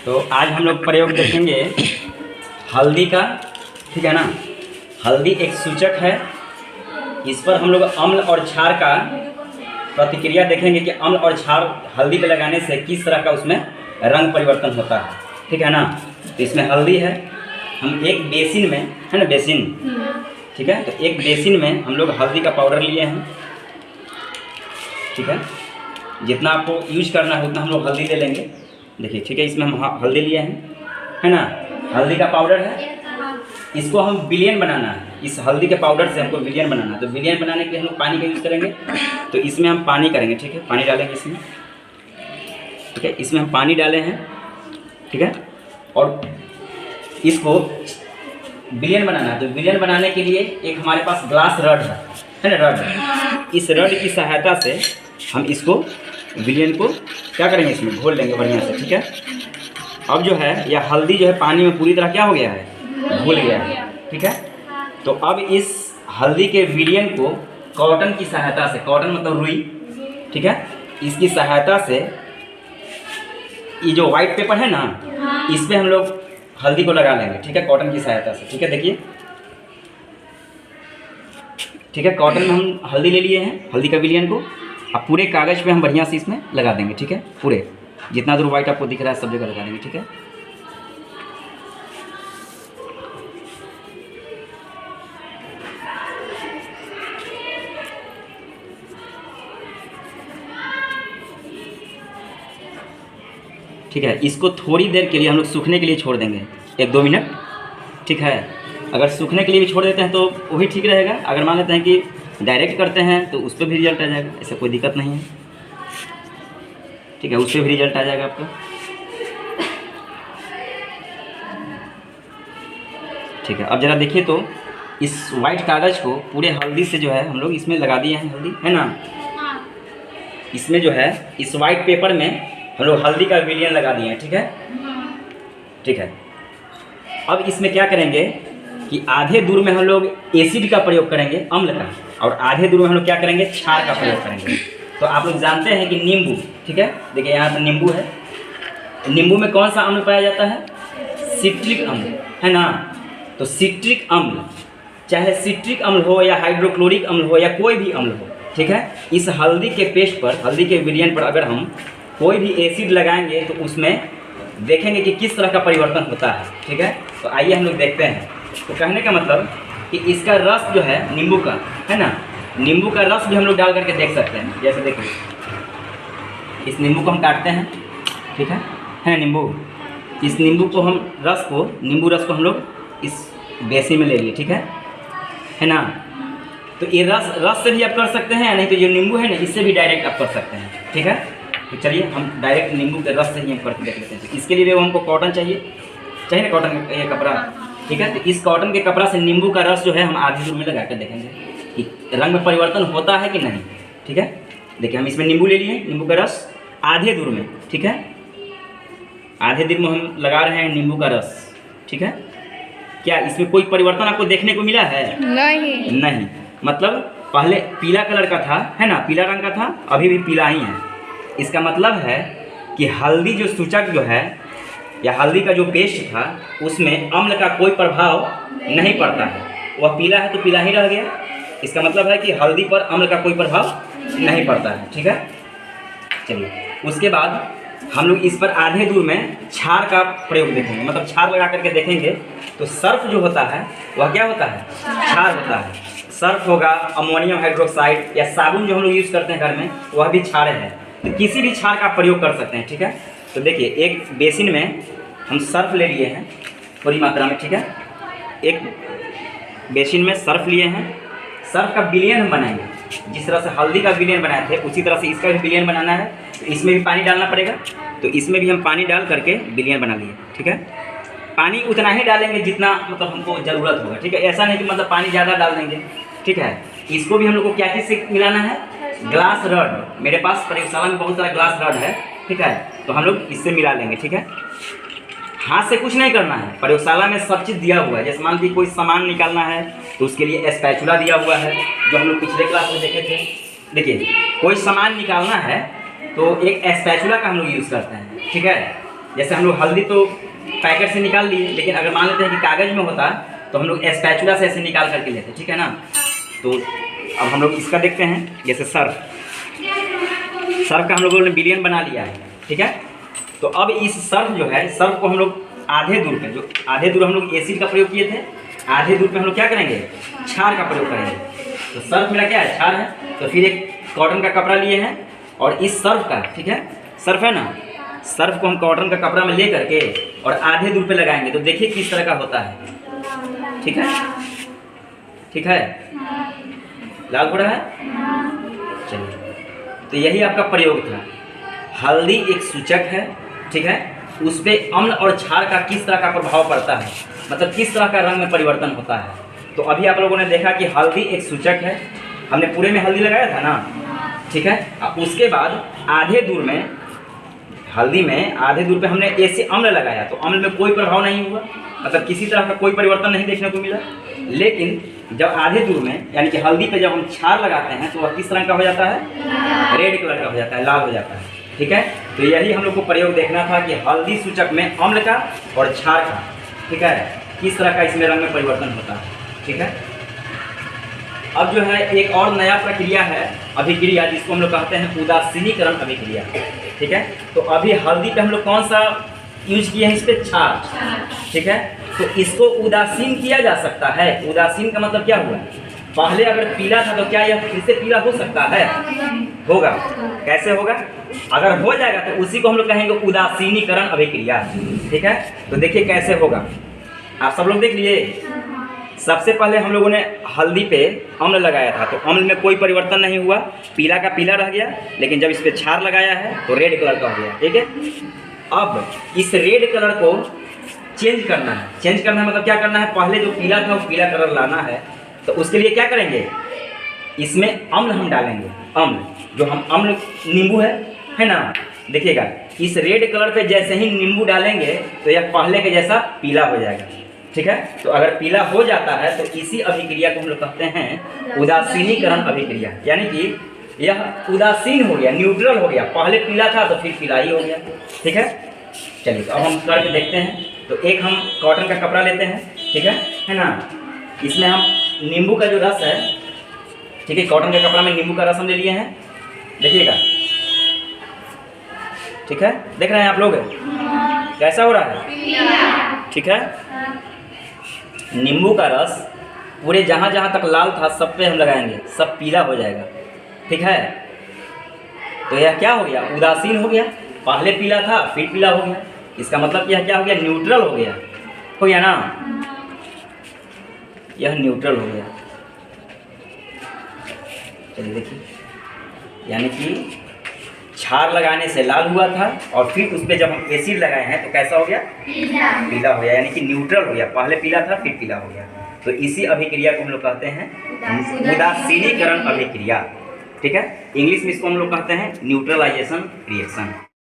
तो आज हम लोग प्रयोग देखेंगे हल्दी का, ठीक है ना। हल्दी एक सूचक है, इस पर हम लोग अम्ल और क्षार का प्रतिक्रिया देखेंगे कि अम्ल और क्षार हल्दी पे लगाने से किस तरह का उसमें रंग परिवर्तन होता है, ठीक है ना। तो इसमें हल्दी है, हम एक बेसिन में, है ना, बेसिन, ठीक है। तो एक बेसिन में हम लोग हल्दी का पाउडर लिए हैं, ठीक है। जितना आपको यूज करना है उतना हम लोग हल्दी ले लेंगे, देखिए, ठीक है। इसमें हम हल्दी लिए हैं, है ना, हल्दी का पाउडर है। इसको हम विलियन बनाना है, इस हल्दी के पाउडर से हमको विलियन बनाना है। तो विलियन बनाने के लिए हम लोग पानी का यूज़ करेंगे। तो इसमें हम पानी करेंगे, ठीक है, पानी डालेंगे इसमें, ठीक है। इसमें हम पानी डाले हैं, ठीक है। और इसको विलियन बनाना है। तो विलियन बनाने के लिए एक हमारे पास ग्लास रड है ना, रड। इस रड की सहायता से हम इसको विलियन को क्या करेंगे, इसमें घोल लेंगे बढ़िया से, ठीक है। अब जो है यह हल्दी जो है पानी में पूरी तरह क्या हो गया है, घुल गया है, ठीक है। तो अब इस हल्दी के विलियन को कॉटन की सहायता से, कॉटन मतलब रुई, ठीक है, इसकी सहायता से ये जो वाइट पेपर है ना, इस पे हम लोग हल्दी को लगा लेंगे, ठीक है, कॉटन की सहायता से, ठीक है। देखिए, ठीक है, कॉटन में हम हल्दी ले लिए हैं, हल्दी का विलियन को। अब पूरे कागज़ पे हम बढ़िया से इसमें लगा देंगे, ठीक है। पूरे जितना दूर वाइट आपको दिख रहा है सब जगह लगा देंगे, ठीक है। ठीक है, इसको थोड़ी देर के लिए हम लोग सूखने के लिए छोड़ देंगे, 1-2 मिनट, ठीक है। अगर सूखने के लिए भी छोड़ देते हैं तो वो भी ठीक रहेगा। अगर मान लेते हैं कि डायरेक्ट करते हैं तो उस पर भी रिजल्ट आ जाएगा, ऐसा कोई दिक्कत नहीं है, ठीक है। उस पर भी रिजल्ट आ जाएगा आपका, ठीक है। अब ज़रा देखिए तो इस वाइट कागज़ को पूरे हल्दी से जो है हम लोग इसमें लगा दिए हैं, हल्दी है ना। इसमें जो है इस वाइट पेपर में हम लोग हल्दी का विलियन लगा दिए हैं, ठीक है, ठीक है। अब इसमें क्या करेंगे कि आधे दूर में हम लोग एसिड का प्रयोग करेंगे, अम्ल का, और आधे दूर में हम लोग क्या करेंगे, क्षार का प्रयोग करेंगे। तो आप लोग जानते हैं कि नींबू, ठीक है, देखिए यहाँ पर नींबू है। नींबू में कौन सा अम्ल पाया जाता है, सिट्रिक अम्ल, है ना। तो सिट्रिक अम्ल, चाहे सिट्रिक अम्ल हो या हाइड्रोक्लोरिक अम्ल हो या कोई भी अम्ल हो, ठीक है, इस हल्दी के पेस्ट पर, हल्दी के विलियन पर अगर हम कोई भी एसिड लगाएंगे तो उसमें देखेंगे कि किस तरह का परिवर्तन होता है, ठीक है। तो आइए हम लोग देखते हैं। तो कहने का मतलब कि इसका रस जो है नींबू का, है ना, नींबू का रस भी हम लोग डाल करके देख सकते हैं। जैसे देखिए, इस नींबू को हम काटते हैं, ठीक है नींबू। इस नींबू को हम नींबू रस को हम लोग इस बेसिन में ले लिए, ठीक है ना। तो ये रस से भी आप कर सकते हैं, नहीं तो जो नींबू है ना, इससे भी डायरेक्ट आप कर सकते हैं, ठीक है। तो चलिए हम डायरेक्ट नींबू के रस से ही हम करके देख लेते हैं। इसके लिए हमको कॉटन चाहिए ना, कॉटन का ये कपड़ा, ठीक है। तो इस कॉटन के कपड़ा से नींबू का रस जो है हम आधे दूर में लगा कर देखेंगे कि रंग में परिवर्तन होता है कि नहीं, ठीक है। देखिए, हम इसमें नींबू ले लिए, नींबू का रस आधे दूर में, ठीक है, आधे दूर में हम लगा रहे हैं नींबू का रस, ठीक है। क्या इसमें कोई परिवर्तन आपको देखने को मिला है? नहीं। मतलब पहले पीला कलर का था, है ना, पीला रंग का था, अभी भी पीला ही है। इसका मतलब है कि हल्दी जो सूचक जो है या हल्दी का जो पेस्ट था उसमें अम्ल का कोई प्रभाव नहीं पड़ता है, वह पीला है तो पीला ही रह गया। इसका मतलब है कि हल्दी पर अम्ल का कोई प्रभाव नहीं पड़ता है, ठीक है। चलिए, उसके बाद हम लोग इस पर आधे दूर में क्षार का प्रयोग देखेंगे, मतलब क्षार लगा करके देखेंगे। तो सर्फ जो होता है वह क्या होता है, क्षार होता है। सर्फ होगा, अमोनियम हाइड्रोक्साइड या साबुन जो हम लोग यूज़ करते हैं घर में, वह भी क्षार है। तो किसी भी क्षार का प्रयोग कर सकते हैं, ठीक है। तो देखिए एक बेसिन में हम सर्फ ले लिए हैं थोड़ी मात्रा में, ठीक है। एक बेसिन में सर्फ लिए हैं, सर्फ का विलयन हम बनाएंगे। जिस तरह से हल्दी का विलयन बनाए थे उसी तरह से इसका भी विलयन बनाना है। तो इसमें भी पानी डालना पड़ेगा, तो इसमें भी हम पानी डाल करके विलयन बना लिए, ठीक है। पानी उतना ही डालेंगे जितना मतलब हमको ज़रूरत होगा, ठीक है। ऐसा नहीं कि मतलब पानी ज़्यादा डाल देंगे, ठीक है। इसको भी हम लोग को क्या चीज़ से मिलाना है, ग्लास रड। मेरे पास प्रयोगशाला में बहुत सारा ग्लास रड है, ठीक है। तो हम लोग इससे मिला लेंगे, ठीक है। हाथ से कुछ नहीं करना है, प्रयोगशाला में सब चीज़ दिया हुआ है। जैसे मान लीजिए कोई सामान निकालना है तो उसके लिए स्पैचुला दिया हुआ है, जो हम लोग पिछले क्लास में देखे थे। देखिए कोई सामान निकालना है तो एक स्पैचुला का हम लोग यूज़ करते हैं, ठीक है। जैसे हम लोग हल्दी तो पैकेट से निकाल लिए, लेकिन अगर मान लेते हैं कि कागज़ में होता तो हम लोग स्पैचुला से ऐसे निकाल करके लेते, ठीक है ना। तो अब हम लोग इसका देखते हैं, जैसे सर्फ का हम लोगों ने विलयन बना लिया है, ठीक है। तो अब इस सर्फ जो है, सर्फ को हम लोग आधे दूर पे, जो आधे दूर हम लोग एसिड का प्रयोग किए थे, आधे दूर पे हम लोग क्या करेंगे, क्षार का प्रयोग करेंगे। तो सर्फ मेरा क्या है, क्षार है। तो फिर एक कॉटन का कपड़ा लिए हैं और इस सर्फ का, ठीक है, सर्फ है ना, सर्फ को हम कॉटन का कपड़ा में ले करके और आधे दूर पे लगाएंगे। तो देखिए किस तरह का होता है, ठीक है, ठीक है, लाल हो रहा है। चलिए, तो यही आपका प्रयोग था। हल्दी एक सूचक है, ठीक है। उस पर अम्ल और क्षार का किस तरह का प्रभाव पड़ता है, मतलब किस तरह का रंग में परिवर्तन होता है। तो अभी आप लोगों ने देखा कि हल्दी एक सूचक है, हमने पूरे में हल्दी लगाया था ना, ठीक है। उसके बाद आधे दूर में, हल्दी में आधे दूर पे हमने ऐसे अम्ल लगाया, तो अम्ल में कोई प्रभाव नहीं हुआ, मतलब किसी तरह का कोई परिवर्तन नहीं देखने को मिला। लेकिन जब आधे दूर में यानी कि हल्दी पे जब हम क्षार लगाते हैं तो वह किस रंग का हो जाता है, रेड कलर का हो जाता है, लाल हो जाता है, ठीक है। तो यही हम लोग को प्रयोग देखना था कि हल्दी सूचक में अम्ल का और क्षार का, ठीक है, किस तरह का इसमें रंग में परिवर्तन होता है, ठीक है। अब जो है एक और नया प्रक्रिया है, अभिक्रिया, जिसको हम लोग कहते हैं उदासीनीकरण अभिक्रिया, ठीक है। तो अभी हल्दी पे हम लोग कौन सा यूज किए हैं, इस पर क्षार, ठीक है। तो इसको उदासीन किया जा सकता है। उदासीन का मतलब क्या हुआ, पहले अगर पीला था तो क्या यह फिर से पीला हो सकता है, होगा। कैसे होगा, अगर हो जाएगा तो उसी को हम लोग कहेंगे उदासीनीकरण अभिक्रिया, ठीक है। तो देखिए कैसे होगा, आप सब लोग देख लिए। सबसे पहले हम लोगों ने हल्दी पे अम्ल लगाया था, तो अम्ल में कोई परिवर्तन नहीं हुआ, पीला का पीला रह गया। लेकिन जब इस पर क्षार लगाया है तो रेड कलर का हो गया, ठीक है। अब इस रेड कलर को चेंज करना है। चेंज करना है मतलब क्या करना है, पहले जो पीला था वो पीला कलर लाना है। तो उसके लिए क्या करेंगे, इसमें अम्ल हम डालेंगे। अम्ल जो हम अम्ल, नींबू है ना, देखिएगा इस रेड कलर पे जैसे ही नींबू डालेंगे तो यह पहले के जैसा पीला हो जाएगा, ठीक है। तो अगर पीला हो जाता है तो इसी अभिक्रिया को हम लोग कहते हैं उदासीनीकरण अभिक्रिया, यानी कि यह उदासीन हो गया, न्यूट्रल हो गया। पहले पीला था तो फिर पीला ही हो गया, ठीक है। चलिए तो अब हम करके देखते हैं। तो एक हम कॉटन का कपड़ा लेते हैं, ठीक है ना। इसमें हम नींबू का जो रस है, ठीक है, कॉटन के कपड़ा में नींबू का रस हम ले लिए हैं, देखिएगा, ठीक है। देख रहे हैं आप लोग कैसा हो रहा है, ठीक है। नींबू का रस पूरे जहाँ जहाँ तक लाल था सब पे हम लगाएंगे, सब पीला हो जाएगा, ठीक है। तो यह क्या हो गया, उदासीन हो गया। पहले पीला था फिर पीला हो गया, इसका मतलब यह क्या हो गया, न्यूट्रल हो गया ना, यह न्यूट्रल हो गया। चलिए देखिए, यानी कि क्षार लगाने से लाल हुआ था और फिर उस पर जब हम एसिड लगाए हैं तो कैसा हो गया, पीला हो गया, यानी कि न्यूट्रल हो गया। पहले पीला था फिर पीला हो गया। तो इसी अभिक्रिया को हम लोग कहते हैं उदासीनीकरण अभिक्रिया, ठीक है। इंग्लिश में इसको हम लोग कहते हैं न्यूट्रलाइजेशन रिएक्शन।